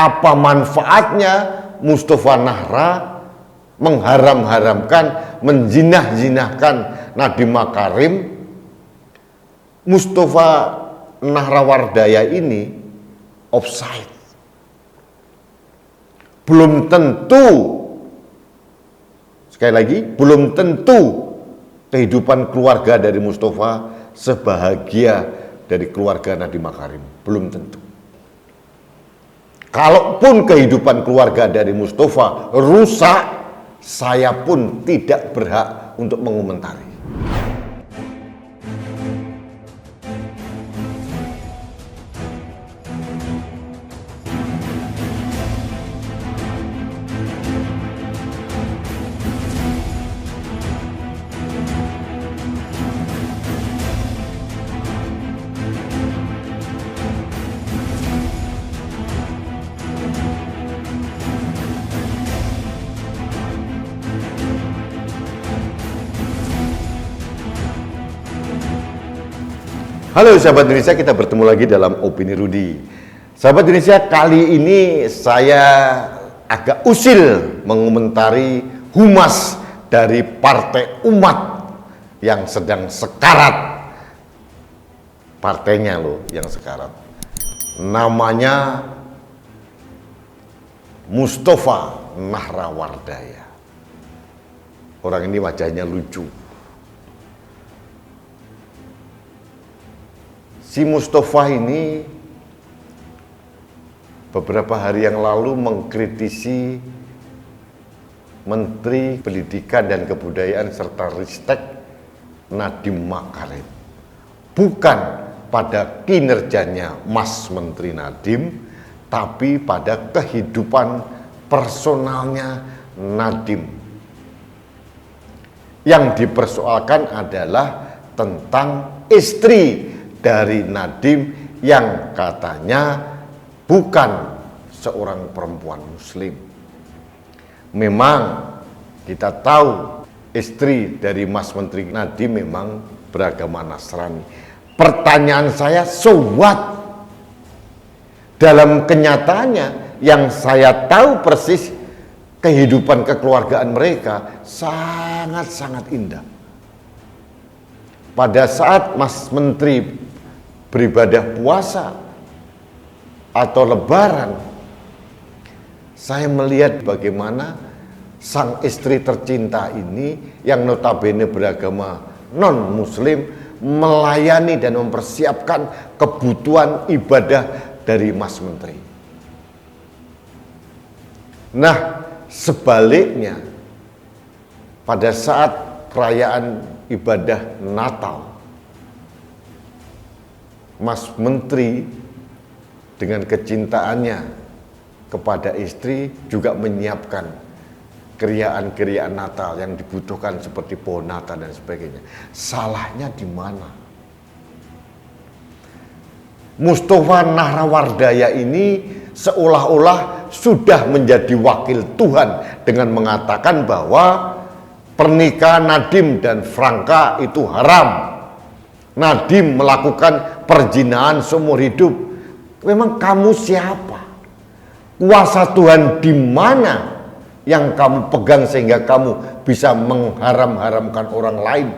Apa manfaatnya Mustafa Nahra mengharam-haramkan, menjinah-jinahkan Nadiem Makarim? Mustafa Nahrawardaya ini offside. Belum tentu, sekali lagi, belum tentu kehidupan keluarga dari Mustafa sebahagia dari keluarga Nadiem Makarim. Belum tentu. Kalaupun kehidupan keluarga dari Mustafa rusak, saya pun tidak berhak untuk mengomentari. Halo sahabat Indonesia, kita bertemu lagi dalam Opini Rudi. Sahabat Indonesia, kali ini saya agak usil mengomentari humas dari Partai Umat yang sedang sekarat. Partainya loh yang sekarat. Namanya Mustafa Nahrawardaya. Orang ini wajahnya lucu. Si Mustafa ini beberapa hari yang lalu mengkritisi Menteri Pendidikan dan Kebudayaan serta Ristek Nadiem Makarim. Bukan pada kinerjanya Mas Menteri Nadiem, tapi pada kehidupan personalnya Nadiem. Yang dipersoalkan adalah tentang istri dari Nadiem yang katanya bukan seorang perempuan muslim. Memang kita tahu istri dari Mas Menteri Nadiem memang beragama Nasrani. Pertanyaan saya, so what? Dalam kenyataannya yang saya tahu persis, kehidupan kekeluargaan mereka sangat-sangat indah. Pada saat Mas Menteri beribadah puasa atau lebaran, saya melihat bagaimana sang istri tercinta ini yang notabene beragama non-muslim melayani dan mempersiapkan kebutuhan ibadah dari Mas Menteri. Nah, sebaliknya pada saat perayaan ibadah Natal, Mas Menteri dengan kecintaannya kepada istri juga menyiapkan keriaan-keriaan Natal yang dibutuhkan seperti pohon Natal dan sebagainya. Salahnya di mana? Mustafa Nahrawardaya ini seolah-olah sudah menjadi wakil Tuhan dengan mengatakan bahwa pernikahan Nadiem dan Franka itu haram. Nadiem melakukan perzinahan seumur hidup. Memang kamu siapa? Kuasa Tuhan di mana yang kamu pegang sehingga kamu bisa mengharam-haramkan orang lain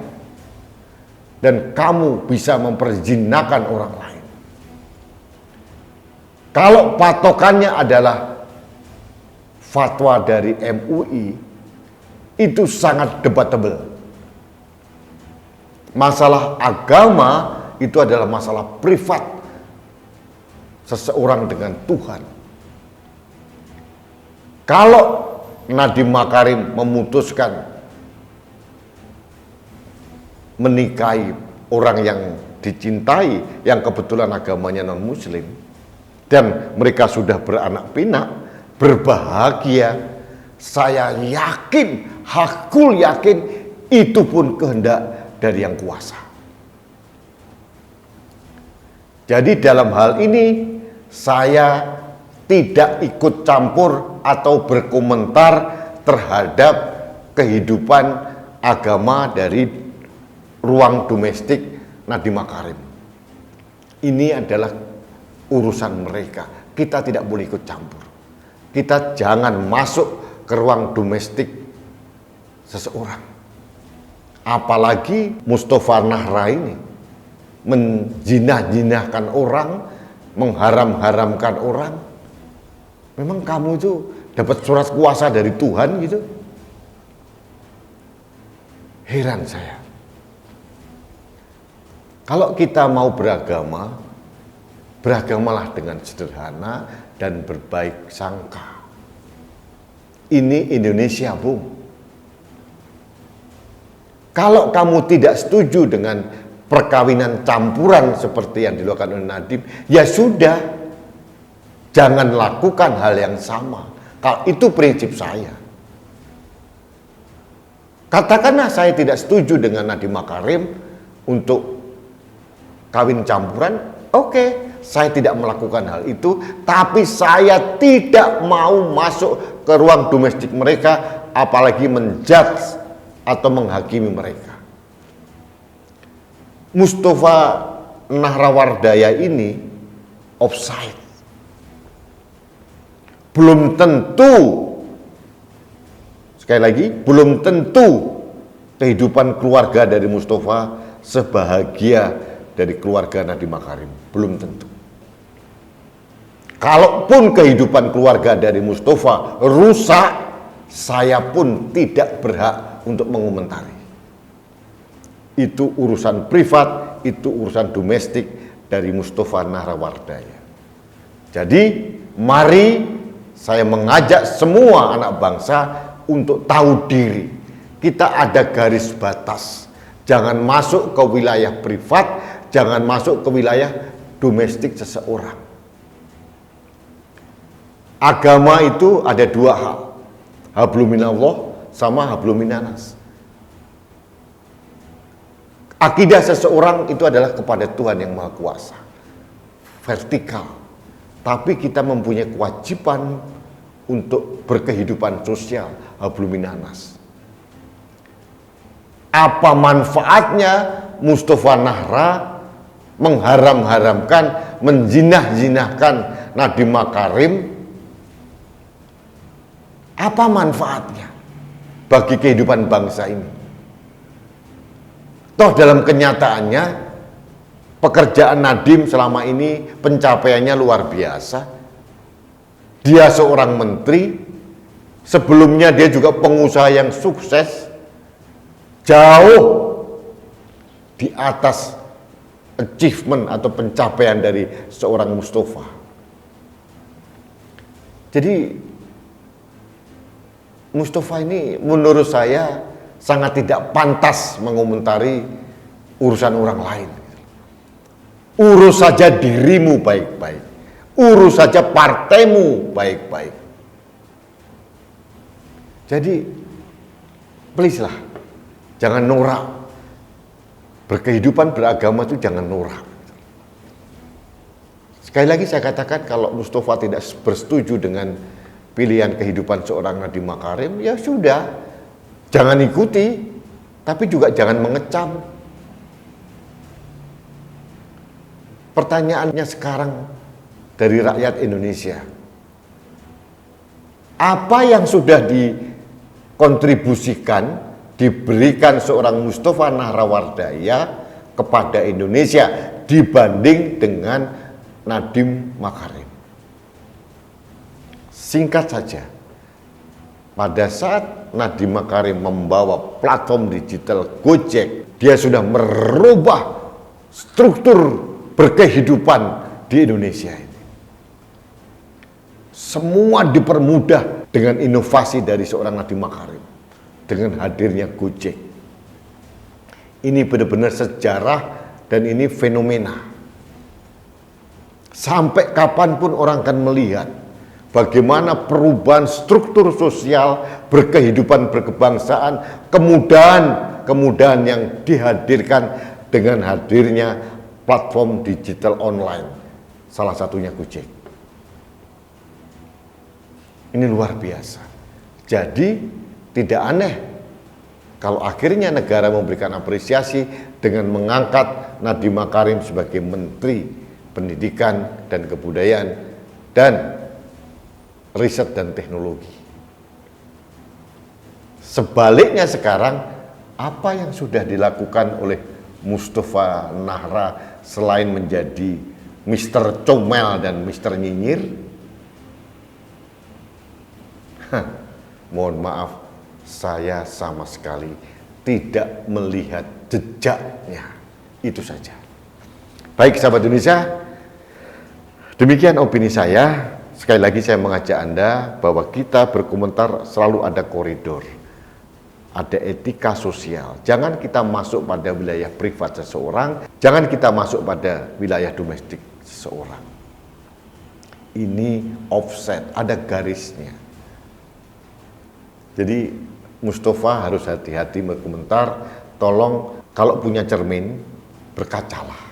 dan kamu bisa memperzinakan orang lain? Kalau patokannya adalah fatwa dari MUI, itu sangat debatable. Masalah agama itu adalah masalah privat seseorang dengan Tuhan. Kalau Nadiem Makarim memutuskan menikahi orang yang dicintai, yang kebetulan agamanya non-muslim, dan mereka sudah beranak pinak, berbahagia, saya yakin, hakul yakin, itu pun kehendak dari yang kuasa. Jadi dalam hal ini saya tidak ikut campur atau berkomentar terhadap kehidupan agama dari ruang domestik Nadiem Makarim. Ini adalah urusan mereka. Kita tidak boleh ikut campur. kita jangan masuk ke ruang domestik seseorang. Apalagi Mustafa Nahra ini menjinah-jinahkan orang, mengharam-haramkan orang. Memang kamu itu dapat surat kuasa dari Tuhan gitu? Heran saya. Kalau kita mau beragama, beragamalah dengan sederhana dan berbaik sangka. Ini Indonesia, Bung. Kalau kamu tidak setuju dengan perkawinan campuran seperti yang dilakukan oleh Nadiem, ya sudah, jangan lakukan hal yang sama. Kalau itu prinsip saya. Katakanlah saya tidak setuju dengan Nadiem Makarim untuk kawin campuran, oke, saya tidak melakukan hal itu, tapi saya tidak mau masuk ke ruang domestik mereka, apalagi menjudge atau menghakimi mereka. Mustafa Nahrawardaya ini offside. Belum tentu, sekali lagi, belum tentu kehidupan keluarga dari Mustafa sebahagia dari keluarga Nadiem Makarim. Belum tentu. Kalaupun kehidupan keluarga dari Mustafa rusak, saya pun tidak berhak untuk mengomentari. Itu urusan privat, itu urusan domestik dari Mustafa Nahrawardaya. Jadi, mari saya mengajak semua anak bangsa untuk tahu diri. Kita ada garis batas. Jangan masuk ke wilayah privat, jangan masuk ke wilayah domestik seseorang. Agama itu ada dua hal. Hablum minallah sama hablum minanas. Akidah seseorang itu adalah kepada Tuhan yang Maha Kuasa. Vertikal. Tapi kita mempunyai kewajiban untuk berkehidupan sosial, hablum minanas. Apa manfaatnya Mustafa Nahra mengharam-haramkan, menjinah-jinahkan Nadiem Makarim? Apa manfaatnya bagi kehidupan bangsa ini? Toh dalam kenyataannya pekerjaan Nadiem selama ini pencapaiannya luar biasa. Dia seorang menteri, sebelumnya dia juga pengusaha yang sukses, jauh di atas achievement atau pencapaian dari seorang Mustafa. Jadi Mustafa ini menurut saya sangat tidak pantas mengomentari urusan orang lain. Urus saja dirimu baik-baik. Urus saja partaimu baik-baik. Jadi, please lah, jangan norak. Berkehidupan beragama itu jangan norak. Sekali lagi saya katakan, kalau Mustafa tidak bersetuju dengan pilihan kehidupan seorang Nadiem Makarim, ya sudah, jangan ikuti, tapi juga jangan mengecam. Pertanyaannya sekarang dari rakyat Indonesia, apa yang sudah dikontribusikan, diberikan seorang Mustafa Nahrawardaya kepada Indonesia dibanding dengan Nadiem Makarim? Singkat saja, pada saat Nadiem Makarim membawa platform digital Gojek, dia sudah merubah struktur berkehidupan di Indonesia ini. Semua dipermudah dengan inovasi dari seorang Nadiem Makarim, dengan hadirnya Gojek. Ini benar-benar sejarah dan ini fenomena. Sampai kapanpun orang akan melihat bagaimana perubahan struktur sosial, berkehidupan, berkebangsaan, kemudahan yang dihadirkan dengan hadirnya platform digital online, salah satunya Gojek. Ini luar biasa. Jadi tidak aneh kalau akhirnya negara memberikan apresiasi dengan mengangkat Nadiem Makarim sebagai Menteri Pendidikan dan Kebudayaan dan riset dan teknologi. Sebaliknya sekarang, apa yang sudah dilakukan oleh Mustafa Nahra selain menjadi Mr. Comel dan Mr. Nyinyir? Mohon maaf, saya sama sekali tidak melihat jejaknya. Itu saja. Baik sahabat Indonesia, demikian opini saya. Sekali lagi saya mengajak Anda bahwa kita berkomentar selalu ada koridor, ada etika sosial. Jangan kita masuk pada wilayah privat seseorang, jangan kita masuk pada wilayah domestik seseorang. Ini offset, ada garisnya. Jadi Mustafa harus hati-hati berkomentar. Tolong kalau punya cermin, berkacalah.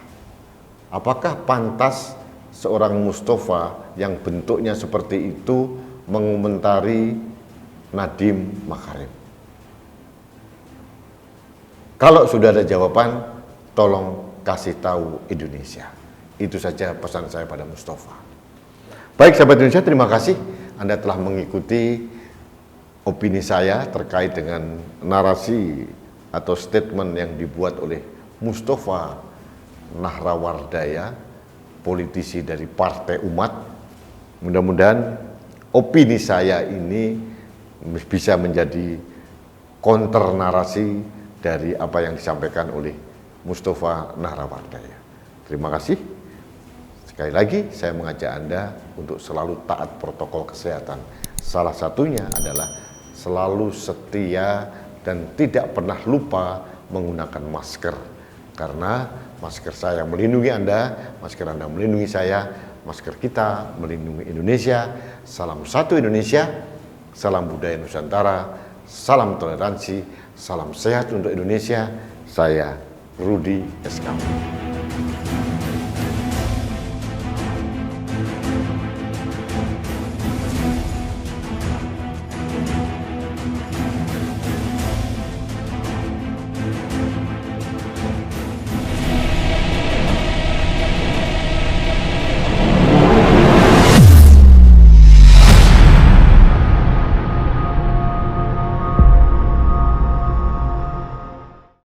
Apakah pantas seorang Mustafa yang bentuknya seperti itu mengomentari Nadiem Makarim? Kalau sudah ada jawaban, tolong kasih tahu Indonesia. Itu saja pesan saya pada Mustafa. Baik sahabat Indonesia, terima kasih Anda telah mengikuti opini saya terkait dengan narasi atau statement yang dibuat oleh Mustafa Nahrawardaya, politisi dari Partai Umat. Mudah-mudahan opini saya ini bisa menjadi counter narasi dari apa yang disampaikan oleh Mustafa Nahrawardaya. Terima kasih. Sekali lagi saya mengajak Anda untuk selalu taat protokol kesehatan. Salah satunya adalah selalu setia dan tidak pernah lupa menggunakan masker. Karena masker saya melindungi Anda, masker Anda melindungi saya, masker kita melindungi Indonesia. Salam satu Indonesia, salam budaya Nusantara, salam toleransi, salam sehat untuk Indonesia. Saya Rudi SKM.